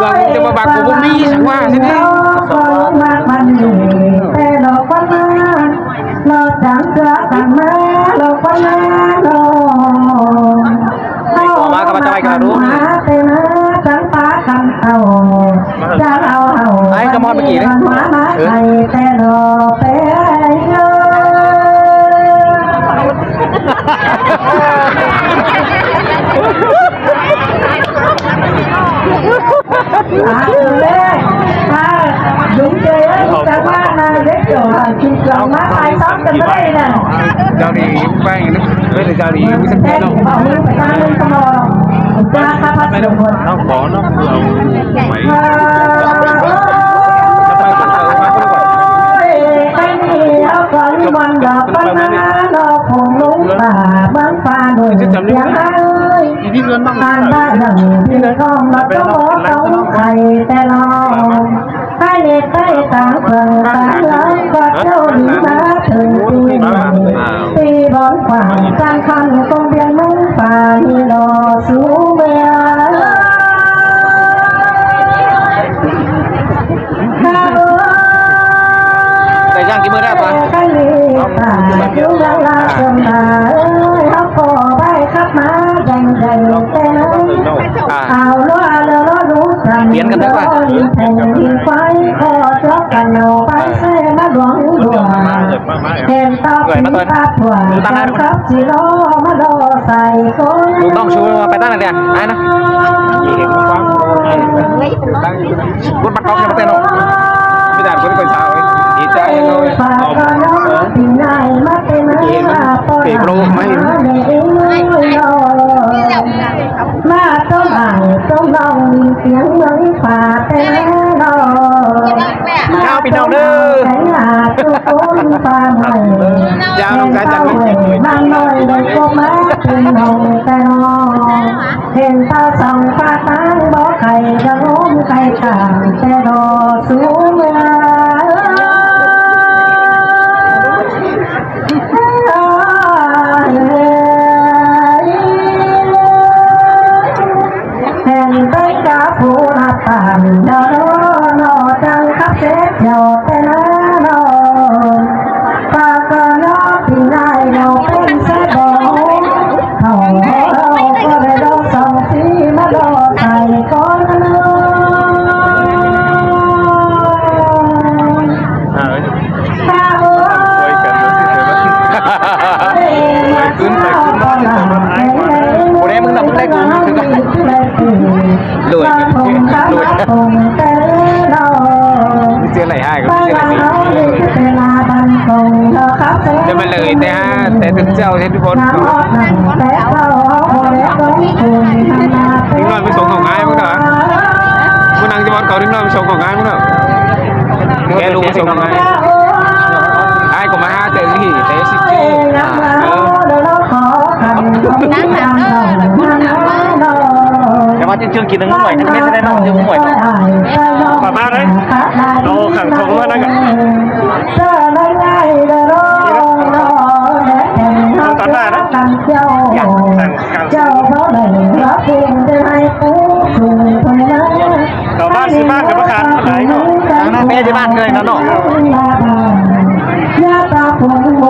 gần cho bà của bố mi chẳng qua thế này mà các bạn cho ai cả đúng ai come on begini đúng chơi á, các bạn là rất kiểu chỉ kiểu má ai sót cần đây nè. Jauh di Kupang ini, boleh jauh di Wisma Đây Dong. bảo mình phải ra lên xong rồi. Ra khá phát triển rồi. Nó bỏ nó mấy. Anh thì áo còn bằng đỏ bắn nó phồng lúng và bắn pha đồi tiếng ơi. Tàn ba lần thì con nó có bó sống thầy tè lo. Hai liệt tay tảng phần tảng lớn và châu đi má thường tìm. Tuy bón khoảng gian khăn công viên nông và như lò xuống mê. Tại Giang cái bữa ra apa? Biếnกันได้ป่ะลุงต้องชูไปตั้งอะไรเนี่ยไอ้นะคุณปัดกล้องยังไม่เต้นหรอกพี่ด่านคุณเป็นสาวดีใจเลยเห็นมันเปรี้ยวไหมมาต้มอ่างต้มลองเสียงเหมือนฝ่าเต้นรอ ข้าวพี่น้องเด้อ ยาวลงสายจันทร์บางน้อยเลยก็มาเป็นหงแต่นอเห็นตาส่องฟ้าตั้งบ่ไข่จะล้มไข่ต่างแต่รอสูงเมื่อเห็นไปกับผู้รับตามเดินจังขับเช็ดหยอดแต่ละนอปากก็นอที่นายเราเป็นเสบงเขาเราก็ได้ดอกสองสีมาดอกใส่ก้อนนอข้าวBố em mừng đây cũng lùi chưa này hai cũng chưa này nhưng mà lời thế thực giao thếทุกคนđứng nói với sốของaiมั้งเหรอคุณนั่งจะบอกเขาđứng nói với sốของaiมั้งเหรอแกรู้sốของai ai của mà hai từ gì thế xích chứแต่ว่าchương trình nó mỏi nó biết thế nào chứ không mỏi bà ba đấy đồ khẳng thùng luôn đấy cả tán là đấy đầu ba xí ba cái bác khán đấy nó bé chứ bạn người nó nổ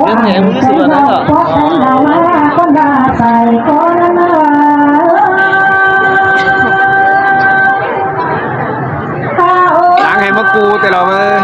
nhưng mà em cứ sửa nó hởล้างให้มากูแต่เราเอ้ย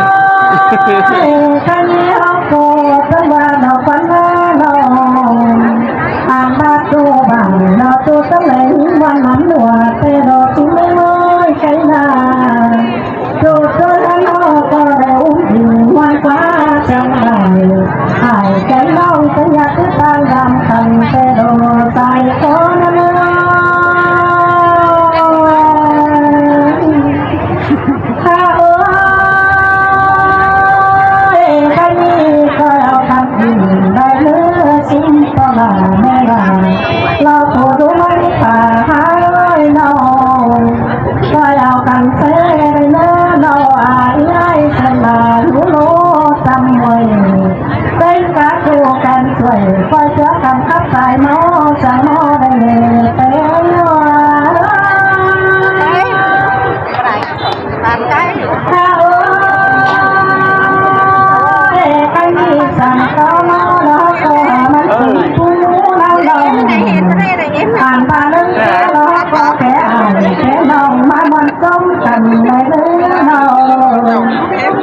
กันในเรื่องเรา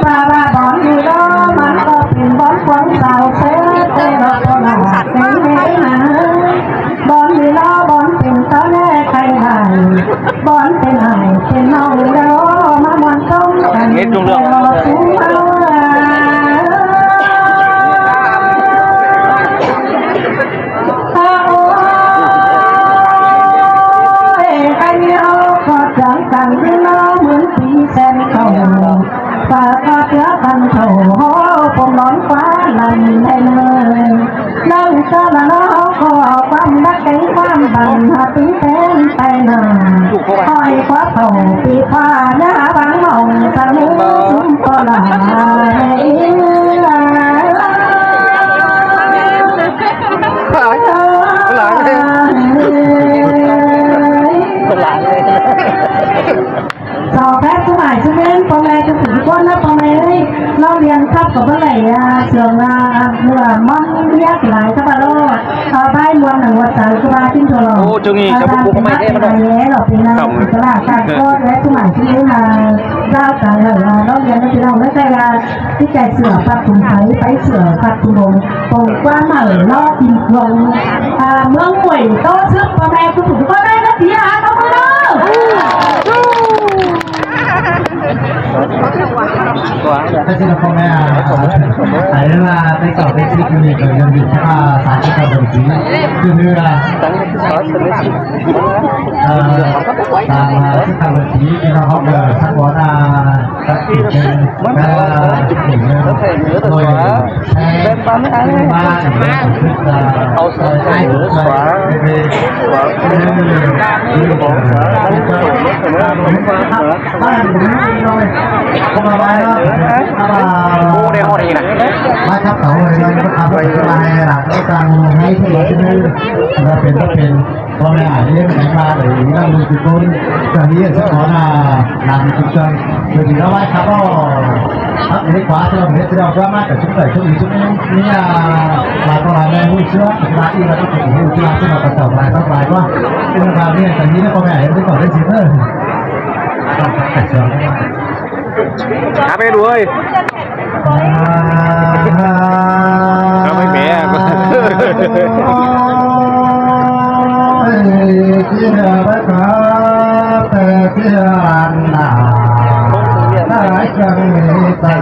ป่าบ้าบอนอยู่ล้อมันก็เป็นบอนควันสาวเซ่เต้เราก็หลาเต้นะบอนอยู่ล้อบอนเป็นตาแน่ใครได้บอนเป็นไห้เป็นเน่าแล้วมามันต้องกันเราสูงเอากันที่น้องเหมือนปีแสนเขาฝากคาเถือพันเขาหอผมนอนฟ้าลันให้เลยนั่งเจอละน้องขอความรักแก่ความบันหาปีเป็นไปหนาคอยคว้าเผาปีผ้าหน้าบางมองสนุกสุมปลาสอบแพทย์สมัยช่วงนี้พ่อแม่จะถึงก้นแล้วพ่อแม่เราเรียนครับกับเมื่อไหร่เชื่อว่าเมื่อมันเรียกหลายทับโลใบมวลหนึ่งวัดสายสุราทิ้งตัวเราโอ้จงงี้จะพูดก็ไม่ได้มาเลยเราเป็นนายอิสระการก็และสมัยช่วงนี้มาเล่ากันเลยเราเรียนที่เราไม่ใช่ที่ใจเสือปักถุงไทยไปเสือปักถุงลงตรงกว้างเหม่อล่อกินลงเมืองหวยโตเชื่อพ่อแม่ทุกคนก็ได้นะทีอาต้องมาเลยถ้าที่เราพ่อแม่หายเวลาไปสอบไปซีคือเกิดยังอยู่ที่สารที่เราบัญชีคือเรือตามที่ทางบัญชีที่เราเขาเดินทักวนาตัดสินเป็นจุดหนึ่งโดยใช้มาเอาใช้ขวาเข้ามาไว้แล้วกูได้ห้องนี้นะมาทับเขาเลยเราก็ทำไปมาให้หลักแล้วการให้ที่เราที่นี่เราเป็นพ่อแม่อ่านเรื่องไหนมาเลยนั่งดูจุดต้นตอนนี้จะขอหน้านำจุดใจโดยที่เราไว้ครับก็ครับในขวาที่เราเห็นที่เราว่ามาแต่ชุดใส่ชุดนี้ชุดนี้นี่มาตลาดแม่หุ้นเชื้อมาที่เราต้องถึงหุ้นที่เราที่เราประกอบรายต้องรายว่าเป็นราคาเนี่ยตอนนี้พ่อแม่เห็นได้ก่อนได้สิเพิ่มแต่เชื้อหาไปดูเลยเราไม่แพ้ที่เรือไปครับแต่ที่อันหนาได้จังมีแต่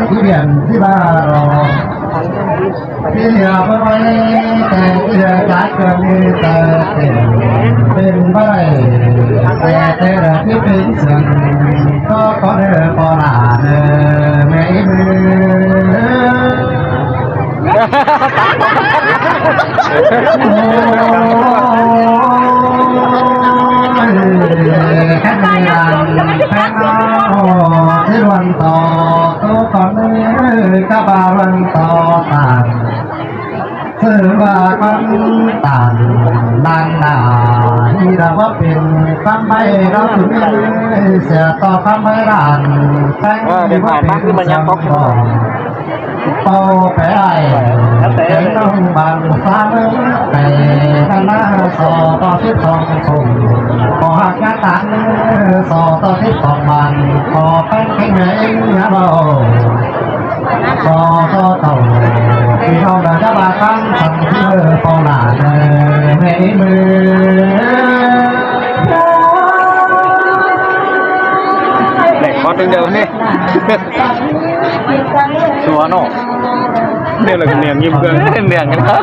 ที่เรียนที่บ้านรอที่เรือไปแต่ที่เรือจัดจังมีแต่เป็นใบแต่เรือที่เป็นเสียงก็ขอเดินพอหลาเดินไม่มืแค่ไม่รันแค่นอที่วันต่อตัวก่อนนี้ก็บาวันต่อต่างสื่อว่ากันต่างนานหนาที่เราว่าเป็นคำไม่เราถึงเสียต่อคำไม่รันแค่ที่ว่าเป็นมันยังพอเป่าไปแต่ต้องบังฟ้าแต่หน้าสอต่อที่สองคงขอหักงานตังสอต่อที่สองมันขอเป็นแค่ไหนนะเราสอต่อเต่าที่เขาได้จะมาตั้งสั่งที่เมื่อพอหลานไม่มือเด็กคอตึงเดิมนี่ชัวร์เนาะเนี่ยเราเนียงยิ้มเกินเนียงกันครับ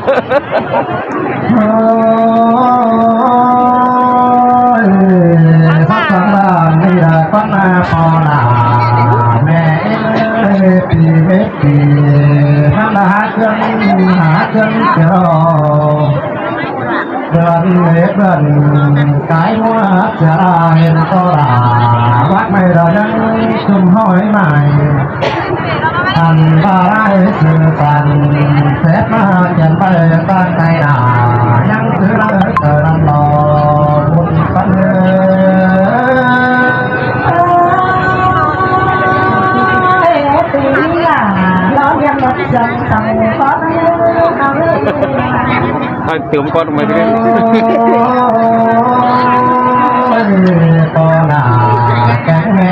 สักครั้งบ้างไม่ได้ก็มาพอหลาแม่ปีเม็ดปีหาเครื่องเจาเดินเล็บเดินกายหัวจะเห็นก็หลาวัดไม่เรายังชุมห้อยใหม่อันบาไรสื่อสันเสพมาเขียนไปตั้งใจด่ายังถือเราเกิดลำรอบุญปันเติมก้อนมาดิ ก็ด่าแกแม่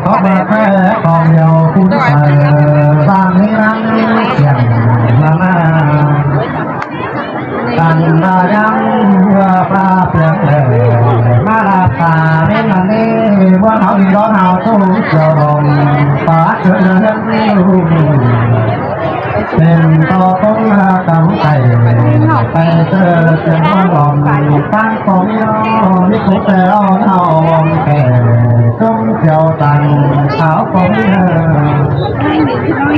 ก็มาแพ้กองเดียวคุณเสือสร้างให้รังเสียงมาหน้ากันดายังว่าปลาเปลือกมาลาตาเล่นอันนี้ว่าเขาดีร้อนเขาตู้เจ้าลมปาเกิดเรื่องเป็นต่อต้องหากำไก่ไปเจอเสียงร้องตั้งของย่อนี่คุกแต่ร้อนเอาวงแก่จงเจียวตังสาวของเ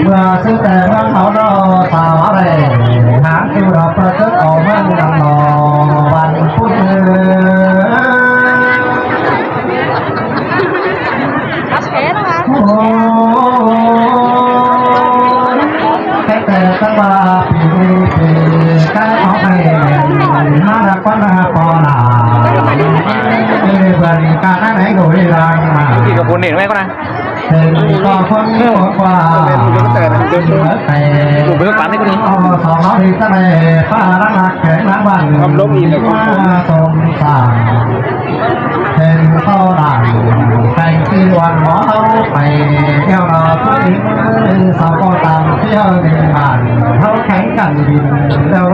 มื่อซื้อแต่เมื่อเขาดอสาวอะไรหาคิวเราเปิดออกเมื่อดังนอวันพุธโอ้แต่สบายปีใกล้เขาไปมาดักวันมาปอหนาเพื่อนการไหนก็ได้รังมา กี่กับคนเห็นไหมก็นะ เป็นก็คนเมื่อกว่าแต่ถูกไปฝันให้คนนี้สองน้องที่ทะเลป้ารักรักแข็งรักวันมาสมสารเป็นข้าวด่างแต่งที่วันหมอเอาไปเที่ยวรอผู้หญิงสาวก็ตามเที่ยวในบ้านเขาแข่งกันบินแล้ว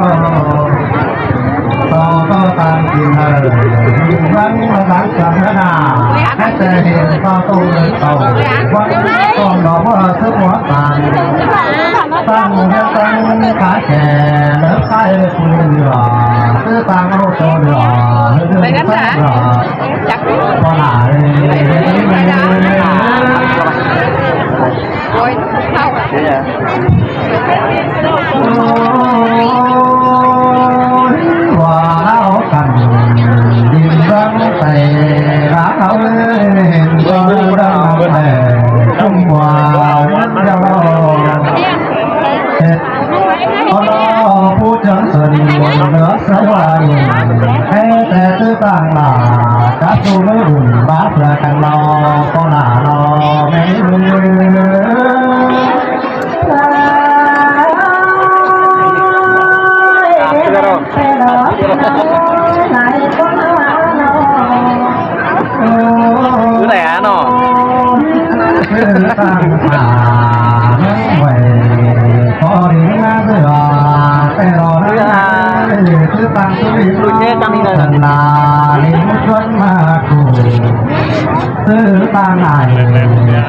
ต่อก็ตามกินเลยวันมาหลังจากนั้นแค่แต่เห็นก็ตู้เงินโตวันต้องรอว่าซื้อหัวตาตั้งเงินตั้งขาแก่เลิกใช้คุณหล่อซื้อตังเอาโตหล่อไปกันนะจักพอหนาโอ้ยเข้าว่าเรากันดินรังใจรักเราเห็นก็รักแต่ทุ่มว่าวันเดียวเจ็ดเอาล้อผู้จังสนิทเหนือสวรรค์ให้แต่ตื้อต่างหน้าจับตัวไม่หุ่นบ้าเพื่อกันรอก็หน้ารอไม่คือไหนอ่ะเนาะตั้งขาไว้พอดีนะเสือแต่รอนะคือตั้งตัวรุ่นเนี้ยตั้งนี่เลยนาลิมชวนมาคูซื้อตั้งไหน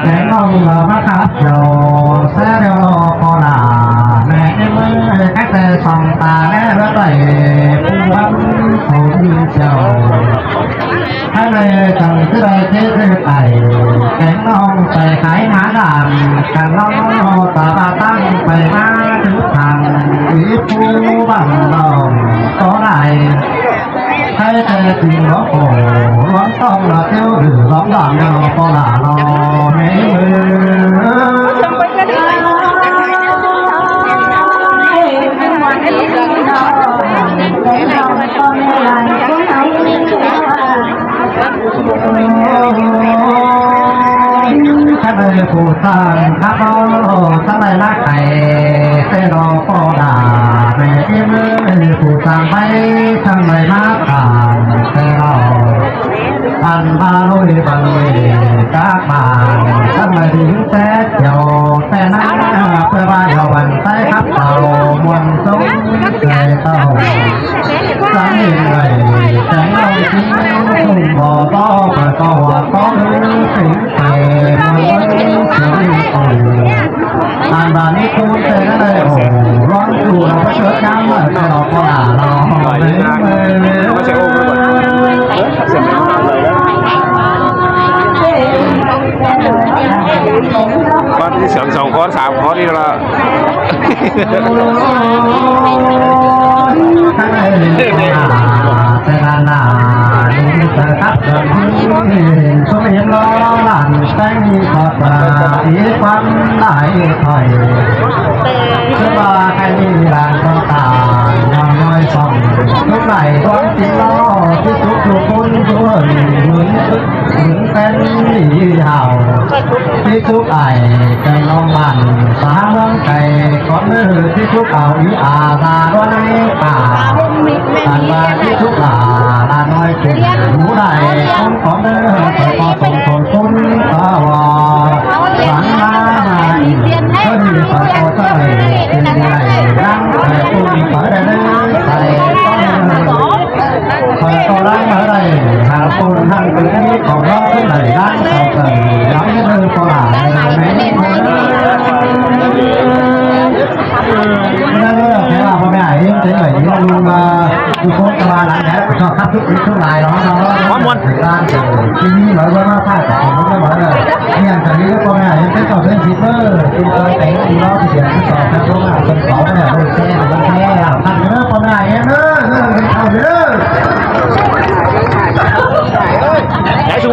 แกงน้องมาขับโยแซ่เดียวพอหนาแม่มือแค่แต่สองตาแน่ละใจผู้วันผู้เจ้าให้เลยจังที่ได้เท่ไปแกงน้องไปขายหาดานกันน้องตาบาตั้งไปมาถึงทางวิผู้บังน้องก็ได้ให้แต่จริงร้องโอ้ร้องต้องละเที่ยวหรือร้องดังเราก็ละรอไม่มืถ้าเลยผู้สร้างถ้าเราถ้าเลยรักใครเส้นเราก็ด่าไม่เมื่อผู้สร้างไปทำไมมาผ่านเส้นเราอันบาลุยบาลุยจากบ้านทำไมถึงแต่เดียวแต่นั้นเพื่อว่าเราวันใต้ขับเต่ามวลสงเกยเต่าสังเห็นเลยแสงเราทิ้งทุ่งบ่อต่อไปก็ว่าก็ถึงไปมันถึงอันบานี้คุณเจอได้โอ้ร้อนดูเราเชิดน้ำแต่เราก็ด่าเราเลยไม่ใช่โอ้ก็หมดเสียงก้อนที่สองก้อนสามก้อนนี่ละ แต่นานาดูแต่ทับเดินชมเห็นล้อหลังแต่งขอดมาอีความได้ถอยเชื่อว่าใครมีแรงต้องตายน้อยส่องทุกไหลความจริงล้อที่ทุกคนทุกคนหมุนแต่ นยืดห่าวที่ทุกไอไก่น้องมันสาเมืองไก่ก่อนมือที่ทุกเอาอีอาตาด้วนในป่าอันว่าที่ทุกหลาลาน้อยเป็นหูได้คนของเด้อคอยพอส่งคนคุณตาวาสังมาอีก็ดีคอยพอใส่เป็นใหญ่รังแต่คุณคอยได้ใส่คอยก็รังอะไรหาคนทั้งเป็นนี้ของเราที่ไหนรังเขาเกิดย้ำให้เธอก็หลายไม่คนนั่นก็แค่ว่าพ่อแม่เองเฉยๆลุงมาดูโค้งตะวันหลังแค่ชอบคัดทุกลายร้องร้องถึงร้านที่นี่เหมือนว่าผ้าแต่ผมก็เหมือนเลยเนี่ยจากนี้ก็พ่อแม่เองเป็นต่อเส้นชิปเปอร์เป็นตัวแต่งที่ล้อที่เสียงที่ต่อทั้งตัวเป็นสองเนี่ยเป็นแค่เป็นแค่พันเนื้อพ่อแม่เองเนื้อเป็นเอาเนื้อ ไหนชู